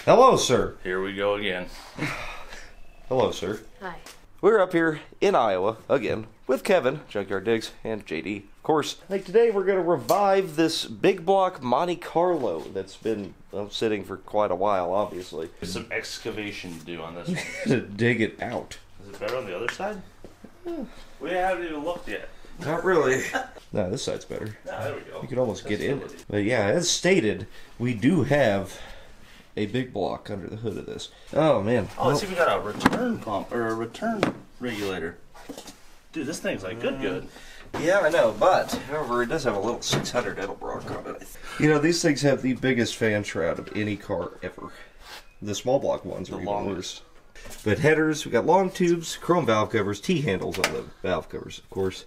Hello, sir. Here we go again. Hello, sir. Hi. We're up here in Iowa again with Kevin, Junkyard Digs, and JD. Of course, like today we're going to revive this big block Monte Carlo that's been sitting for quite a while, obviously. There's some excavation to do on this one. Dig it out. Is it better on the other side? We haven't even looked yet. Not really. No, this side's better. No, there we go. You can almost get in it. But yeah, as stated, we do have a big block under the hood of this. Oh, man. Oh, let's see, we got a return pump, or a return regulator. Dude, this thing's like good. Yeah, I know, but, however, it does have a little 600 Edelbrock on it. You know, these things have the biggest fan shroud of any car ever. The small block ones are even worse. But headers, we got long tubes, chrome valve covers, T-handles on the valve covers, of course.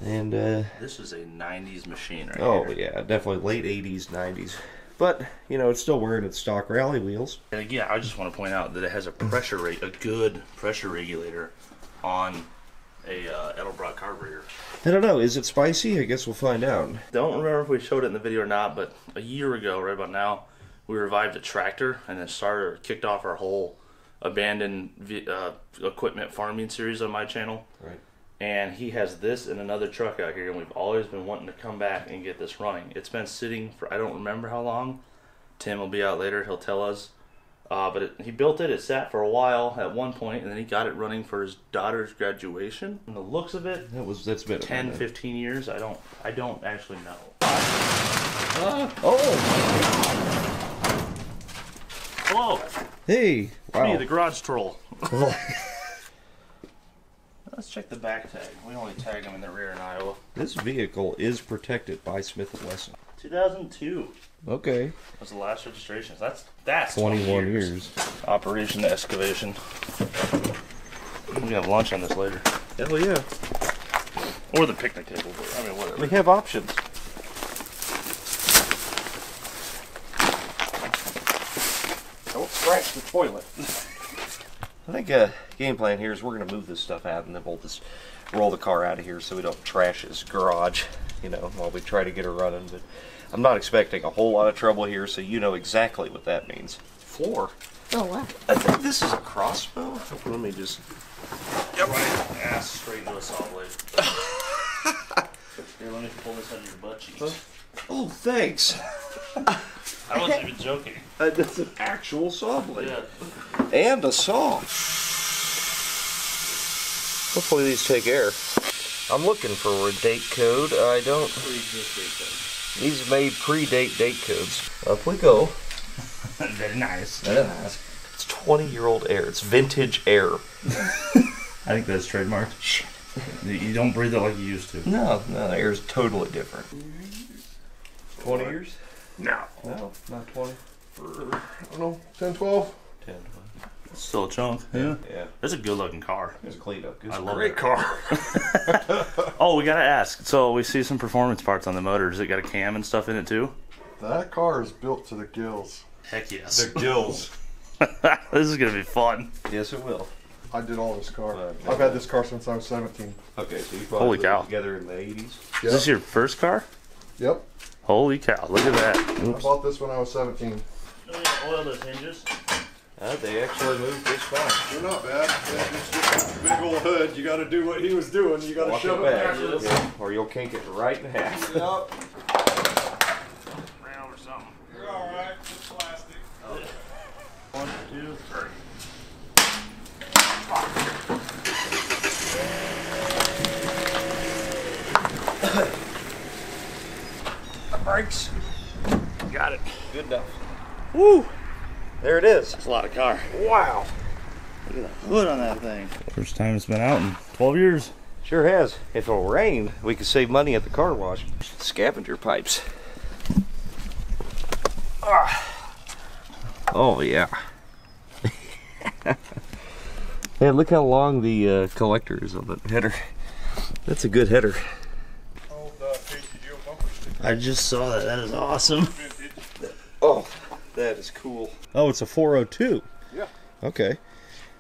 And, this is a 90s machine right here. Oh, yeah, definitely late 80s, 90s. But, you know, it's still wearing its stock rally wheels. And again, I just want to point out that it has a pressure rate, a good pressure regulator on a Edelbrock carburetor. I don't know, is it spicy? I guess we'll find out. Don't remember if we showed it in the video or not, but a year ago, right about now, we revived a tractor and then kicked off our whole abandoned equipment farming series on my channel. Right. And he has this and another truck out here, and we've always been wanting to come back and get this running. It's been sitting for, I don't remember how long. Tim will be out later, he'll tell us. But he built it, it sat for a while at one point, and then he got it running for his daughter's graduation. And the looks of it, that's been 10, 15 years, I don't actually know. Oh! Hello! Hey! Wow. Me, the garage troll. Let's check the back tag. We only tag them in the rear in Iowa. This vehicle is protected by Smith & Wesson. 2002 Okay. was the last registration. That's 21 years. Operation excavation. We can have lunch on this later. Hell yeah. Or the picnic table. I mean, whatever. We have options. Don't scratch the toilet. I think game plan here is we're going to move this stuff out and then we'll just roll the car out of here so we don't trash his garage, you know, while we try to get her running. But I'm not expecting a whole lot of trouble here, so you know exactly what that means. Floor. Oh, wow. I think this is a crossbow. Let me just... Yep. Right ass straight into a saw blade. Here, let me pull this out of your butt cheeks. Oh, thanks. I wasn't even joking. That's an actual saw blade. Yeah. And a saw. Hopefully these take air. I'm looking for a date code. I don't... These may predate date codes. Up we go. Very nice. Very nice. It's 20-year-old air. It's vintage air. I think that's trademarked. Shit. You don't breathe it like you used to. No, the air's totally different. 20 years? No. No, not 20. I don't know, 10, 12? 10, 12. It's still a chunk. Yeah. It's a good looking car. It's cleaned up. I love Great it. car. Oh, we gotta ask. So we see some performance parts on the motor. Does it got a cam and stuff in it too? That car is built to the gills. Heck yes. The gills. This is gonna be fun. Yes, it will. I did all this car. I've had this car since I was 17. Okay, so you probably Holy cow. lived together in the 80s? Yep. Is this your first car? Yep. Holy cow, look at that. I bought this when I was 17. Oil those hinges. They actually moved this fine. They're not bad. It's just a big old hood. You got to do what he was doing. You got to shove it backwards. Yeah, or you'll kink it right in half. Yep. Ran over something. You're alright. It's plastic. 1, 2, 3. Brakes. Got it. Good enough. Woo! There it is. That's a lot of car. Wow. Look at the hood on that thing. First time it's been out in 12 years. Sure has. If it'll rain, we could save money at the car wash. Scavenger pipes. Oh, yeah. Yeah, look how long the collector is on the header. That's a good header. I just saw that. That is awesome. Oh, that is cool. Oh, it's a 402. Yeah. Okay.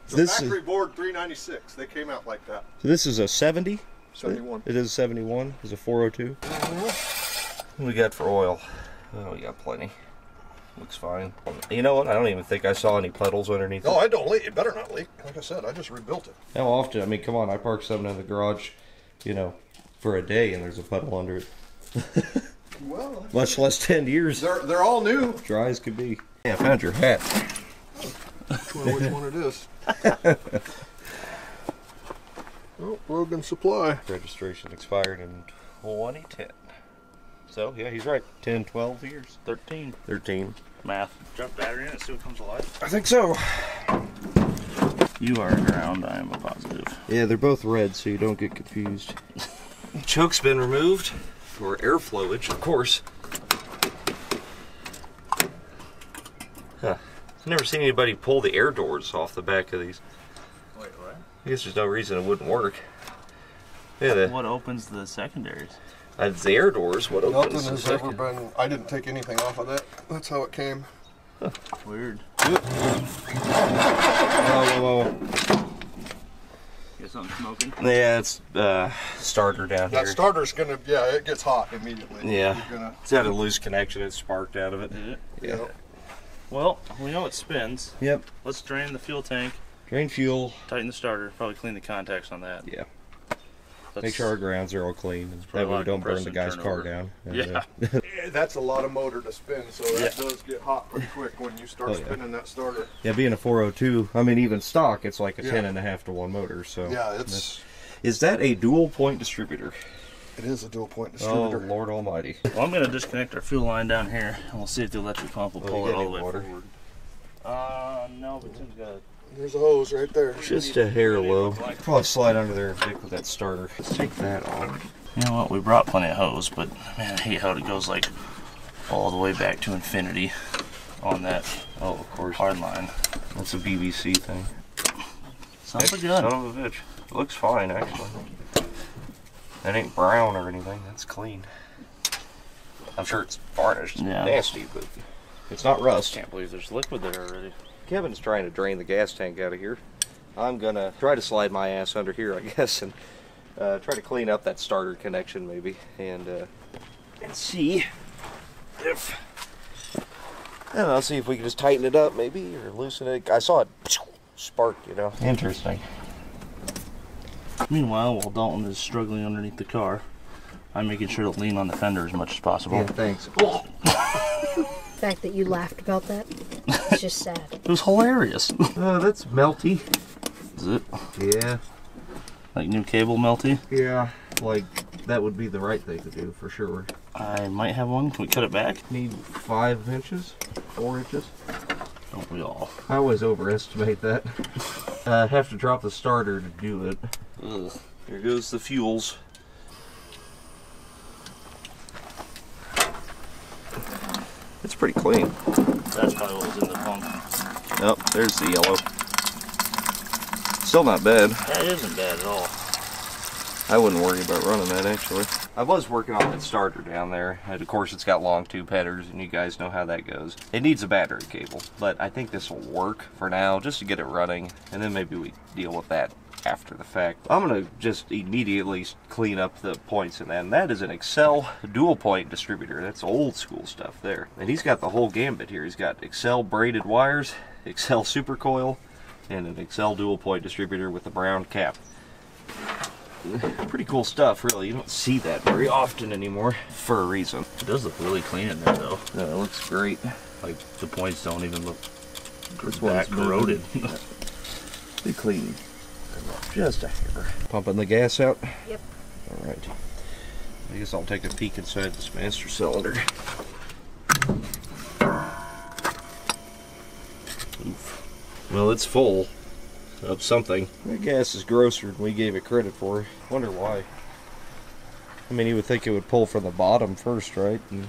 The factory board 396. They came out like that. So this is a 70? 71. It is a 71. It's a 402. What do we got for oil? Oh, we got plenty. Looks fine. You know what? I don't even think I saw any puddles underneath it. No, I don't leak. It better not leak. Like I said, I just rebuilt it. How often? I mean, come on. I parked something in the garage, you know, for a day and there's a puddle under it. Well, much less 10 years. They're all new. Dry as could be. Yeah, I found your hat. Which one it is? Oh, Logan Supply. Registration expired in 2010. So, yeah, he's right. 10, 12 years. 13. 13. Math. Drop battery in it, see what comes alive. I think so. You are ground, I am a positive. Yeah, they're both red, so you don't get confused. Choke's been removed for air flowage, of course. Huh. I've never seen anybody pull the air doors off the back of these. Wait, what? I guess there's no reason it wouldn't work. Yeah, What opens the secondaries? it's the air doors. What opens Nothing the has second? ever been. I didn't take anything off of that. That's how it came. Weird. Whoa. Get something smoking? Yeah, it's starter down That here. starter's gonna. Yeah, it gets hot immediately. Yeah. You're gonna, It's had a loose connection. It's sparked out of it. Did it? Yeah. Well, we know it spins. Yep. Let's drain the fuel tank, Drain fuel. tighten the starter, probably clean the contacts on that. Yeah. That's, Make sure our grounds are all clean. And probably that way a lot we of don't burn the compressor guy's car turnover. down. And, Yeah. Yeah, that's a lot of motor to spin, so that Yeah. does get hot pretty quick when you start Oh, yeah. spinning that starter. Yeah, being a 402, I mean, even stock, it's like a Yeah. 10.5 to 1 motor. So Yeah, it's Is that a dual point distributor? it is a dual point Oh, distributor. Lord Almighty. Well, I'm going to disconnect our fuel line down here, and we'll see if the electric pump will Oh, pull you it all get the way any water? forward. No, but Tim's got it. There's a hose right there. Just a hair low. Probably slide under there and dig with that starter. Let's take that off. You know what? We brought plenty of hose, but man, I hate how it goes like all the way back to infinity on that Oh, of course. hard line. That's a BBC thing. Sounds good. Son of a bitch. It looks fine, actually. That ain't brown or anything. That's clean. I'm sure it's varnished. Yeah. Nasty, but it's not rust. Can't believe there's liquid there already. Kevin's trying to drain the gas tank out of here. I'm gonna try to slide my ass under here, I guess, and try to clean up that starter connection maybe, and see if, I don't know, see if we can just tighten it up maybe, or loosen it. I saw it spark, you know. Interesting. Meanwhile, while Dalton is struggling underneath the car, I'm making sure to lean on the fender as much as possible. Yeah, thanks. The fact that you laughed about that is just sad. It was hilarious. Oh, that's melty. Is it? Yeah. Like new cable melty? Yeah. Like, that would be the right thing to do, for sure. I might have one. Can we cut it back? Need 5 inches? 4 inches? Don't we all? I always overestimate that. Have to drop the starter to do it. Ugh. Here goes the fuels. It's pretty clean. That's probably what was in the pump. Oh, there's the yellow. Still not bad. That isn't bad at all. I wouldn't worry about running that, actually. I was working on that starter down there, and of course it's got long tube headers, and you guys know how that goes. It needs a battery cable, but I think this will work for now, just to get it running, and then maybe we deal with that after the fact. I'm gonna just immediately clean up the points in that, and that is an Excel dual point distributor. That's old school stuff there. And he's got the whole gambit here. He's got Excel braided wires, Excel supercoil, and an Excel dual point distributor with a brown cap. Pretty cool stuff, really. You don't see that very often anymore, for a reason. It does look really clean in there, though. It looks great. Like, the points don't even look This that corroded. Be clean. Just a hair. Pumping the gas out? Yep. Alright. I guess I'll take a peek inside this master cylinder. Oof. Well, it's full of something. That gas is grosser than we gave it credit for. Wonder why. I mean, you would think it would pull from the bottom first, right? And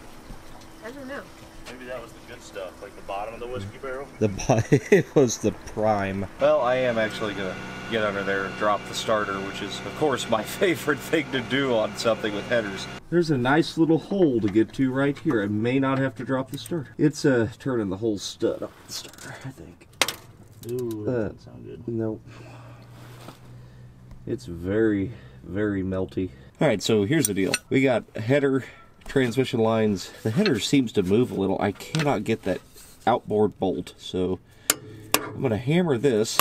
I don't know. Maybe that was the good stuff, like the bottom of the whiskey barrel. it was the prime. Well, I am actually gonna get under there and drop the starter, which is, of course, my favorite thing to do on something with headers. There's a nice little hole to get to right here. I may not have to drop the starter. It's turning the whole stud off the starter, I think. Ooh, that doesn't sound good. Nope. It's very, very melty. All right, so here's the deal. We got header, transmission lines. The header seems to move a little. I cannot get that outboard bolt. So I'm going to hammer this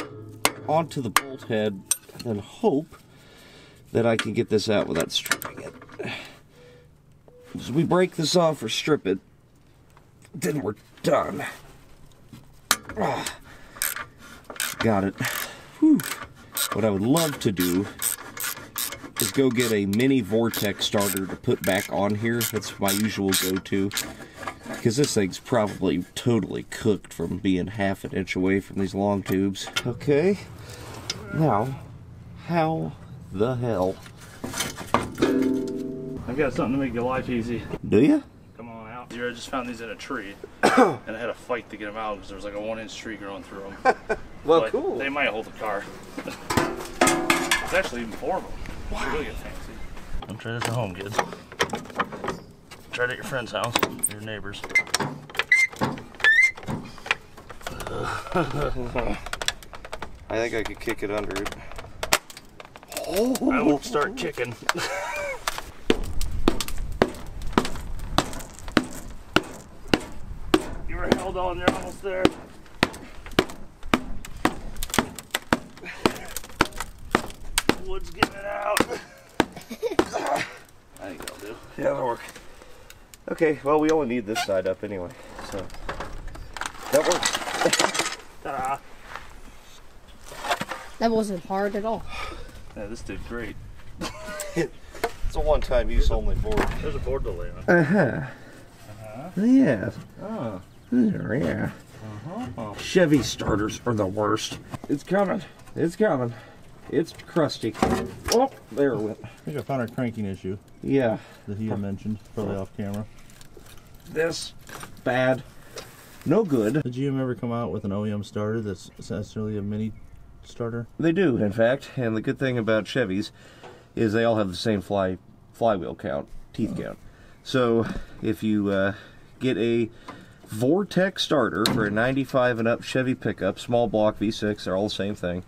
onto the bolt head and then hope that I can get this out without stripping it. As we break this off or strip it, then we're done. Got it. Whew. What I would love to do is go get a mini Vortex Starter to put back on here. That's my usual go-to, because this thing's probably totally cooked from being half an inch away from these long tubes. Okay, now, how the hell? I've got something to make your life easy. Do you? Come on out. I just found these in a tree, and I had a fight to get them out because there was like a 1-inch tree growing through them. Well, but cool. They might hold the car. There's actually even 4 of them. Wow. Really get fancy. Don't try this at home, kids. Try it at your friend's house, your neighbor's. I think I could kick it under it. I would start kicking. You were held on, you're almost there. Wood's getting it out. I think that'll do. Yeah, that'll work. Okay, well, we only need this side up anyway, so that works. Ta-da. That wasn't hard at all. Yeah, this did great. It's a one-time use only board. There's a board to lay on. Yeah. Oh. Yeah. Chevy starters are the worst. It's coming. It's coming. It's crusty. Oh, there it went. I think I found our cranking issue Yeah. that he had mentioned, probably off camera. This bad. No good. Did GM ever come out with an OEM starter that's essentially a mini starter? They do, in fact. And the good thing about Chevys is they all have the same flywheel count, teeth count. So if you get a Vortex Starter for a 95 and up Chevy pickup, small block V6, they're all the same thing.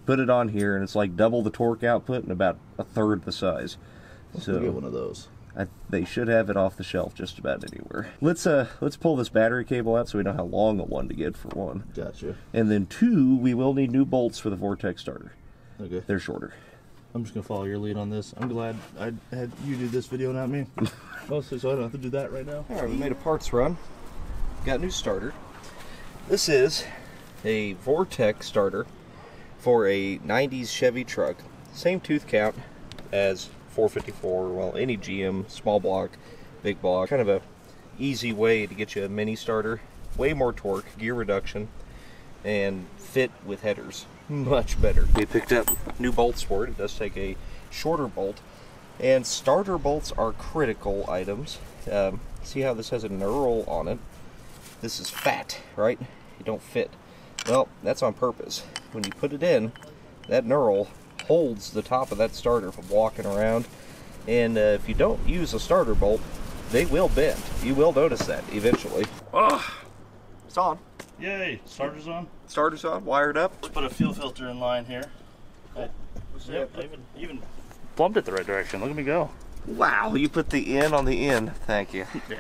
Put it on here and it's like double the torque output and about a third the size. So get one of those. They should have it off the shelf just about anywhere. Let's pull this battery cable out so we know how long a one to get for one. Gotcha. And then 2, we will need new bolts for the Vortex Starter. Okay. They're shorter. I'm just gonna follow your lead on this. I'm glad I had you do this video, not me. Mostly so I don't have to do that right now. Alright, we made a parts run. Got a new starter. This is a Vortex Starter for a 90s Chevy truck. Same tooth count as 454, well, any GM, small block, big block. Kind of a easy way to get you a mini starter. Way more torque, gear reduction, and fit with headers. Much better. We picked up new bolts for it. It does take a shorter bolt. And starter bolts are critical items. See how this has a knurl on it? This is fat, right? You don't fit. Well, that's on purpose. When you put it in, that knurl holds the top of that starter from walking around, and if you don't use a starter bolt, they will bend. You will notice that eventually. Oh, it's on. Yay! Starter's on. Starter's on, wired up. Let's put a fuel filter in line here. Yep, I even plumbed it the right direction. Look at me go. Wow, you put the N on the end. Thank you. Yeah.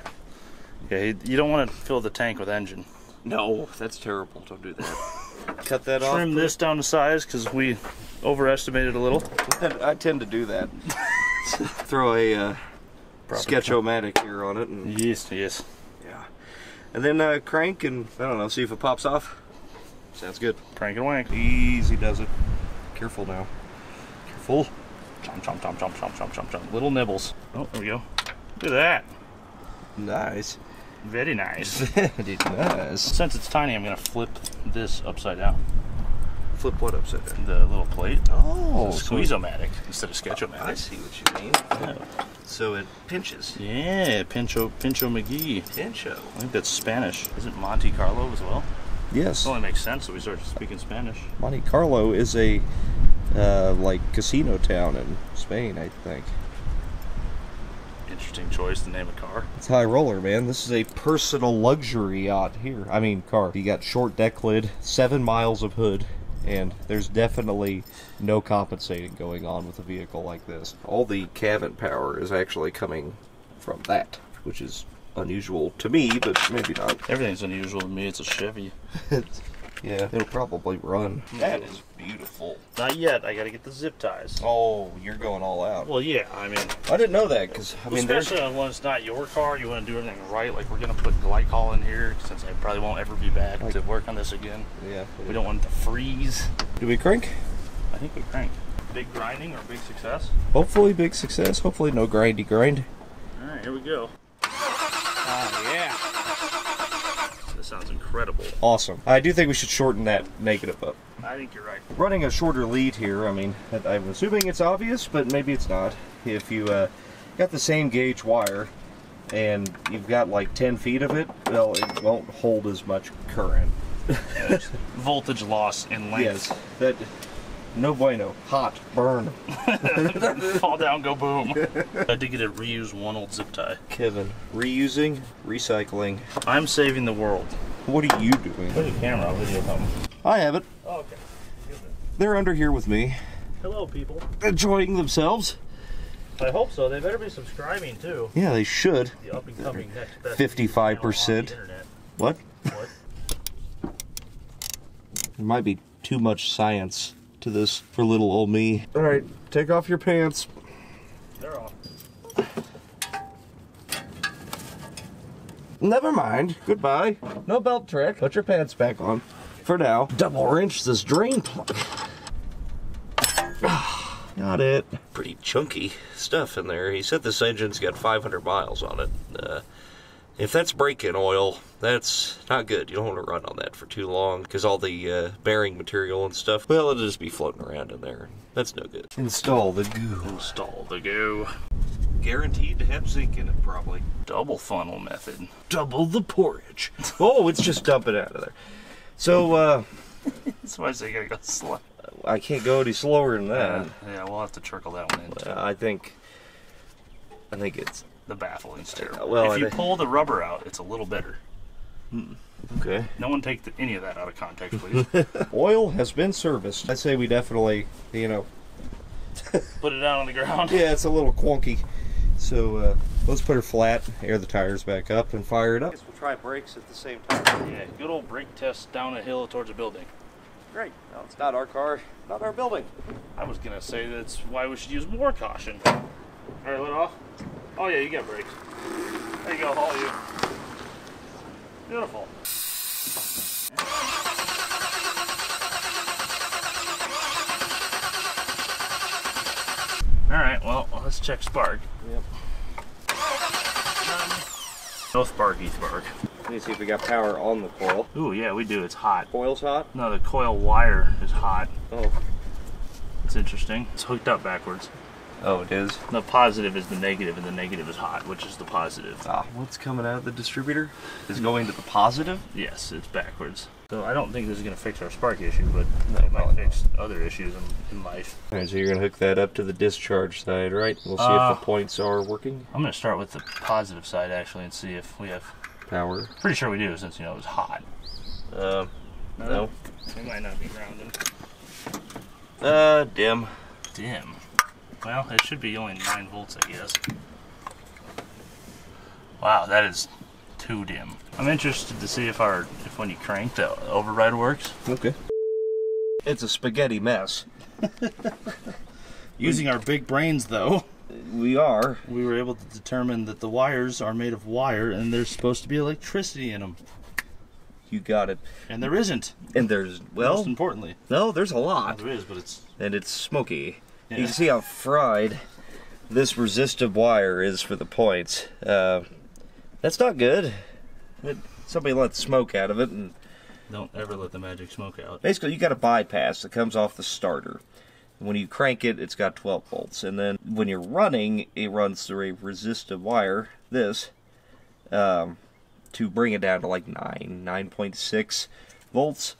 Okay, you don't want to fill the tank with engine. No, that's terrible. Don't do that. Cut that off. Trim this down to size because we overestimated a little. I tend to do that. Throw a Sketch-O-Matic here on it. And, yes. yeah. And then crank and, I don't know, see if it pops off. Sounds good. Crank and wank. Easy does it. Careful now. Careful. Chomp, chomp, chomp, chomp, chomp, chomp, chomp, chomp. Little nibbles. Oh, there we go. Look at that. Nice. Very nice. Very nice. Since it's tiny, I'm going to flip this upside down. Flip what upside down? The little plate. Oh. Squeeze-o-matic instead of Sketch-O-Matic. I see what you mean. Yeah. So it pinches. Yeah, Pincho McGee. Pincho. I think that's Spanish. Isn't Monte Carlo as well? Yes. It only makes sense that we start speaking Spanish. Monte Carlo is a like casino town in Spain, I think. Interesting choice to name a car. It's high roller, man. This is a personal luxury yacht here. I mean, car. You got short deck lid, 7 miles of hood, and there's definitely no compensating going on with a vehicle like this. All the cabin power is actually coming from that, which is unusual to me, but maybe not. Everything's unusual to me. It's a Chevy. Yeah, it'll probably run. That is beautiful. Not yet. I gotta get the zip ties. Oh, you're going all out. Well, yeah. I mean, I didn't know that because I mean, especially when it's not your car, you want to do everything right. Like we're gonna put glycol in here since I probably won't ever be back to work on this again. Yeah. We don't want it to freeze. Do we crank? I think we crank. Big grinding or big success? Hopefully, big success. Hopefully, no grindy grind. All right, here we go. Oh yeah. This sounds incredible. Awesome. I do think we should shorten that negative up. I think you're right. Running a shorter lead here, I mean, I'm assuming it's obvious, but maybe it's not. If you got the same gauge wire and you've got like 10 feet of it, well, it won't hold as much current. Voltage loss in length. Yes, that no bueno. Hot, burn. Fall down, go boom. I did get to reuse one old zip tie. Kevin, reusing, recycling. I'm saving the world. What are you doing? Put your camera on video something. I have it. Oh, okay. They're under here with me, Hello, people. enjoying themselves. I hope so. They better be subscribing too. Yeah, they should. The up and coming next best 55%. What? What? There might be too much science to this for little old me. All right, take off your pants. They're on. Never mind. Goodbye. No belt trick. Put your pants back on. For now. Double wrench this drain plug. Got it. Pretty chunky stuff in there. He said this engine's got 500 miles on it. If that's break-in oil, that's not good. You don't want to run on that for too long because all the bearing material and stuff, well, it'll just be floating around in there. That's no good. Install the goo. Install the goo. Guaranteed to have zinc in it, probably. Double funnel method. Double the porridge. Oh, it's just dumping out of there. So, That's why I say you gotta go slow. I can't go any slower than that. Yeah, we'll have to trickle that one in too. I think it's The baffling's terrible. well, if you pull the rubber out, it's a little better. okay. No one take any of that out of context, please. Oil has been serviced. I'd say we definitely, Put it down on the ground. yeah, it's a little quonky. So let's put her flat, air the tires back up, and fire it up. I guess we'll try brakes at the same time. Yeah, good old brake test down a hill towards a building. Great. No, it's not our car, not our building. I was gonna say that's why we should use more caution. All right, let off. Oh yeah, you got brakes. There you go, all you. Beautiful. All right, well, let's check spark. Yep. No sparky spark. Let me see if we got power on the coil. Ooh, yeah, we do. It's hot. Coil's hot? No, the coil wire is hot. Oh. It's interesting. It's hooked up backwards. Oh, it is? The positive is the negative, and the negative is hot, which is the positive. Ah, what's coming out of the distributor is going to the positive? Yes, it's backwards. So I don't think this is going to fix our spark issue, but No, it might probably fix other issues in life. Alright, so you're going to hook that up to the discharge side, right? We'll see if the points are working. I'm going to start with the positive side, actually, and see if we have... Power. Pretty sure we do, since, it was hot. No. We might not be grounded. Dim. Dim. Well, it should be only 9 volts, I guess. Wow, that is too dim. I'm interested to see if when you crank, the override works. Okay. It's a spaghetti mess. Using our big brains, though, We are. we were able to determine that the wires are made of wire, and there's supposed to be electricity in them. You got it. And there isn't. And there's, well, Most importantly. no, there's a lot. There is, but it's... And it's smoky. Yeah. You can see how fried this resistive wire is for the points. That's not good. Somebody let smoke out of it, and Don't ever let the magic smoke out. basically you got a bypass that comes off the starter. When you crank it, it's got 12 volts. And then when you're running, it runs through a resistive wire, this, to bring it down to like 9.6 volts.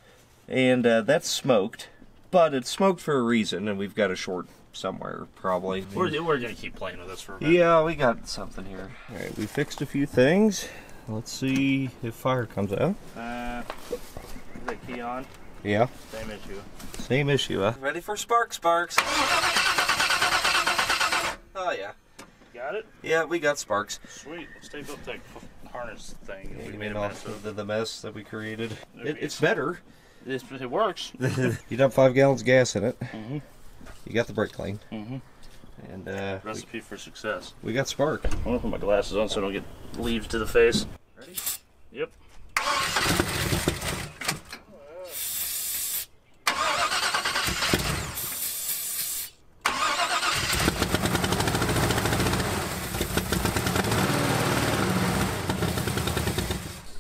And that's smoked. But it's smoked for a reason, and we've got a short somewhere, probably. We're going to keep playing with this for a bit. Yeah, we got something here. Alright, we fixed a few things. Let's see if fire comes out. Is that key on? Yeah. Same issue. Same issue, huh? Ready for sparks. Oh, yeah. got it? Yeah, we got sparks. Sweet. Let's tape up that harness thing. Yeah, We you made mean a off mess of. the mess that we created. Maybe It's better. It works. You dump 5 gallons of gas in it. Mm-hmm. You got the brake clean. Mm-hmm. And Recipe for success. we got spark. I'm gonna put my glasses on so I don't get leaves to the face. Ready? Yep.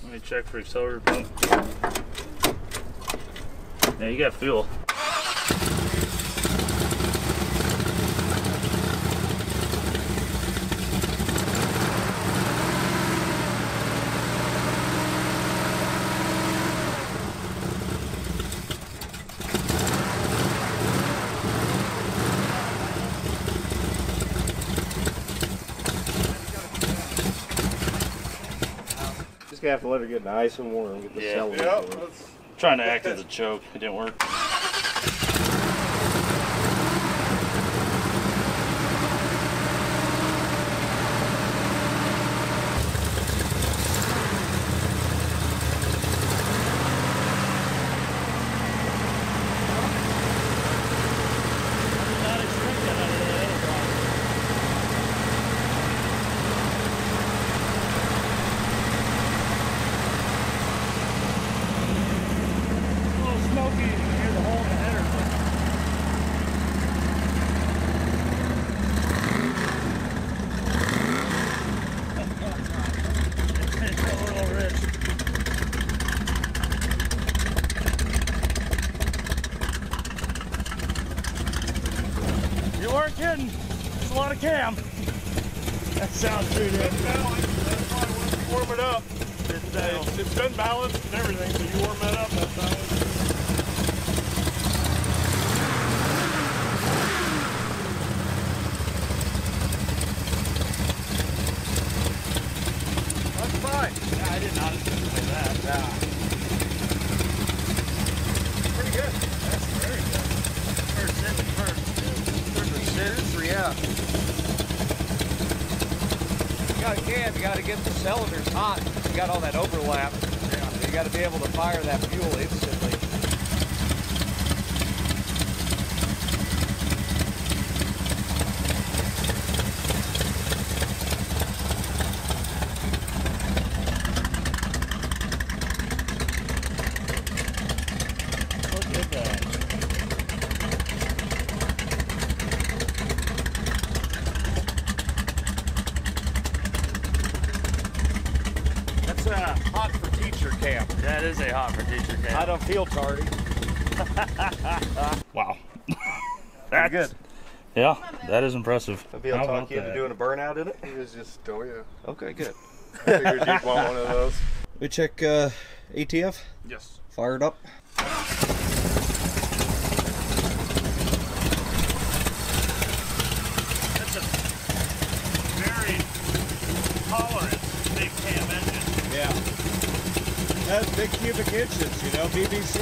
Let me check for accelerator pump. Yeah, you got fuel. Just gonna have to let her get nice and warm. Get the Yeah. cell Yeah, warm. that's Trying to act as a choke. It didn't work. You weren't kidding. It's a lot of cam. That sounds pretty good. balanced. That's probably when you warm it up. It's been balanced and everything, so you warm that up, that's balanced. That's fine. Yeah, I did not anticipate that. Yeah. Pretty good. That's very good. First sitting first. Yeah. You got to get the cylinders hot. You got all that overlap. You got to be able to fire that fuel instantly. Look at that. That's hot for teacher camp. That is a hot for teacher cam. I don't feel tardy. Wow. That's good. Yeah, that is impressive. I'll be able to How talk about you into that? doing a burnout in it. It was just, oh yeah. Okay, good. I figured you'd want one of those. We check ATF. Yes. Fired up. That's a very tolerant big cam engine. Yeah. That's big cubic inches, you know, BBC.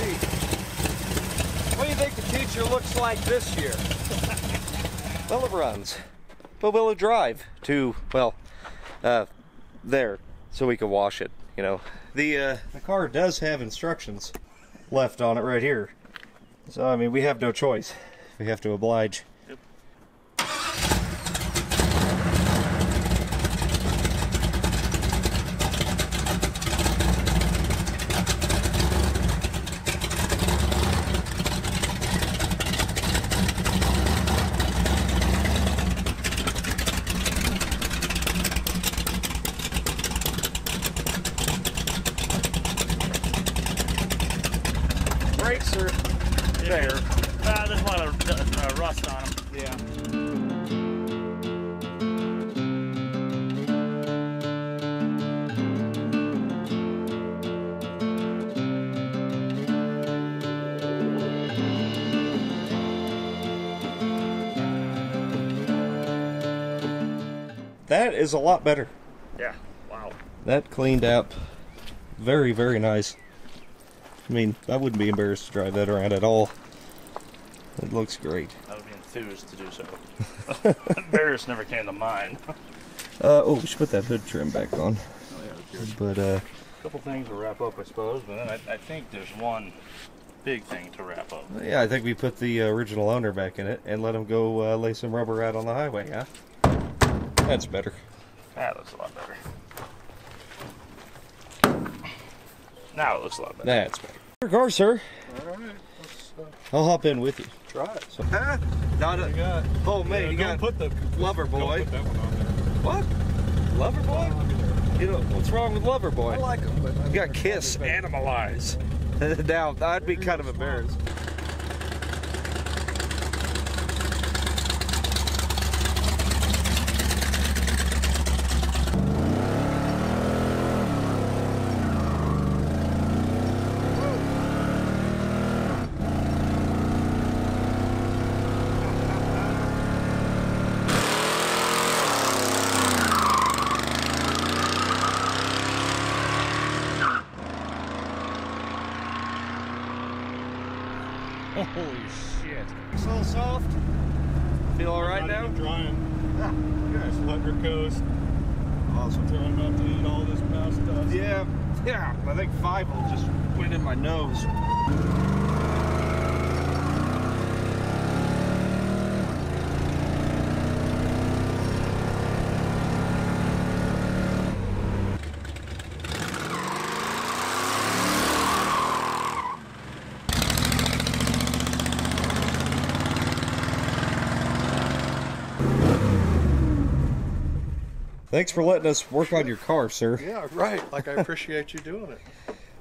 What do you think the teacher looks like this year? Well, it runs. But will it drive to, well, there, so we can wash it, you know. The car does have instructions left on it right here. So, I mean, we have no choice. We have to oblige. Yep. Brakes are there. There's a lot of rust on them. Yeah. That is a lot better. Yeah. Wow. That cleaned up very, very nice. I mean, I wouldn't be embarrassed to drive that around at all. It looks great. That would be enthused to do so. Embarrassed never came to mind. Oh, we should put that hood trim back on. But A couple things to wrap up, I suppose, but then I think there's one big thing to wrap up. yeah, I think we put the original owner back in it and let him go lay some rubber out on the highway, huh? That's better. That looks a lot better. Now it looks a lot better. That's better. Your car, sir. All right. I'll hop in with you. Try it. So, huh? Not a. got? Oh man, you got put the Lover Boy. Don't put that one on there. What? Lover Boy? You know what's wrong with Lover Boy? I like them, but You got Kiss, Animalize. Now I'd be kind of embarrassed. Holy shit. It's a little soft. Feel all right now? Drying. Yeah, good. Just let her coast. Awesome. Trying not to eat all this past stuff. Yeah, I think 5 will just went in my nose. Thanks for letting us work on your car, sir. Yeah, right. Like I appreciate you doing it.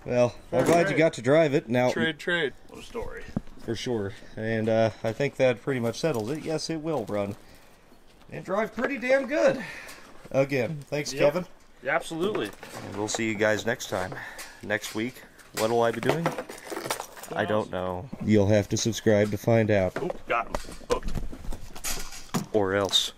Well, I'm glad you got to drive it. Now, Trade. What a story. for sure. And I think that pretty much settles it. Yes, it will run and drive pretty damn good. Again, thanks, Yep. Kevin. Yeah, absolutely. And we'll see you guys next time. Next week, what will I be doing? I don't know. You'll have to subscribe to find out. Oop, got him. Hooked. Or else.